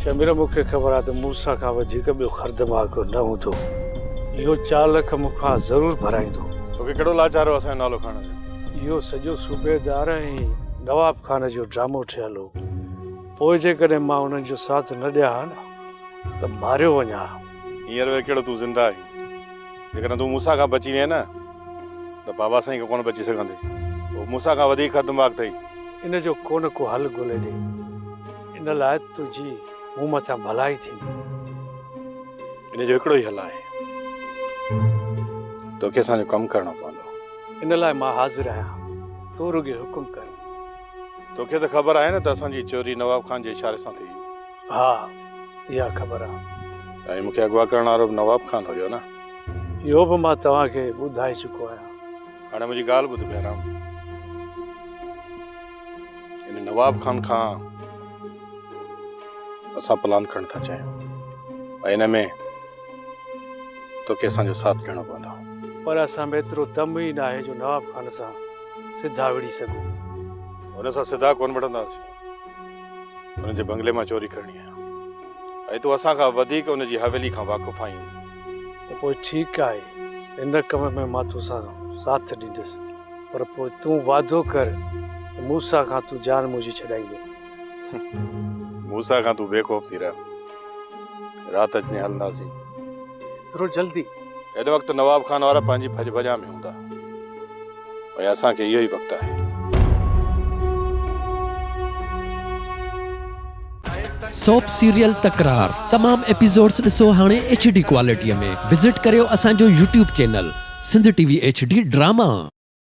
शमीर मूंखे ख़बर आहे त मूंसां खां वधीक ॿियो ख़रदमाग न हूंदो। इहो 4 लख मूंखां ज़रूरु भराईंदो। तोखे कहिड़ो लाचारो असांजो नालो खणण जो? इहो सॼो सूबेदार ऐं नवाब खान जो ड्रामो ठहियल हो। पोइ जेकॾहिं मां उन्हनि जो साथ न ॾियां हा न त मारियो वञा। हींअर वे कहिड़ो तूं ज़िंदा आहीं? जेकॾहिं तूं मूंसां खां बची वएं न त बाबा साईं खां कोन बची सघंदे। उहो मूंसां खां वधीक ख़तरनाक अथई। इन जो कोन को हल ॻोल्हे ॾे। इन लाइ तुंहिंजी मूं मथां भलाई थींदी। इन जो हिकिड़ो ई हल आहे, तोखे असांजो कमु करणो पवंदो। इन लाइ मां हाज़िर आहियां, तूं रुॻो हुकुम कर। तोखे त ख़बर आहे न त असांजी चोरी नवाब खान जे इशारे सां थी। हा, इहा ख़बर आहे। ऐं मूंखे अगवा करण वारो नवाब खान हुयो न। इहो बि मां तव्हांखे ॿुधाए चुको आहियां। हाणे मुंहिंजी ॻाल्हि ॿुध बहिराम। इन नवाब खान खां असां प्लान करण था चाहियूं ऐं इन में तोखे असांजो साथ ॾियणो पवंदो। पर असां में एतिरो दम ई न आहे जो नवाब खान सां सिधा विड़ी सघूं। हुन सां सिधा कोन वठंदासीं। हुनजे बंगले मां चोरी करणी आहे ऐं तूं असां खां वधीक हुनजी हवेली खां वाक़ुफ़ु आहीं। त पोइ ठीकु आहे, इन कम में मां तोसां साथ ॾींदुसि। पर पोइ तूं वाइदो कर त मूंसां खां तूं जान मुंहिंजी छॾाईंदे। मूंसां खां तूं बेखौफ़ थी रह। राति अचने हलंदासीं। एतिरो जल्दी? हिन वक़्तु नवाब खान वारा पंहिंजी भॼ भॼा में हूंदा ऐं असांखे इहो ई वक़्तु आहे। सोप सीरियल तकरार तमाम एपिसोड्स ॾिसो हाणे HD क्वालिटीअ में। विज़िट करियो असांजो YouTube channel Sindh TV HD drama.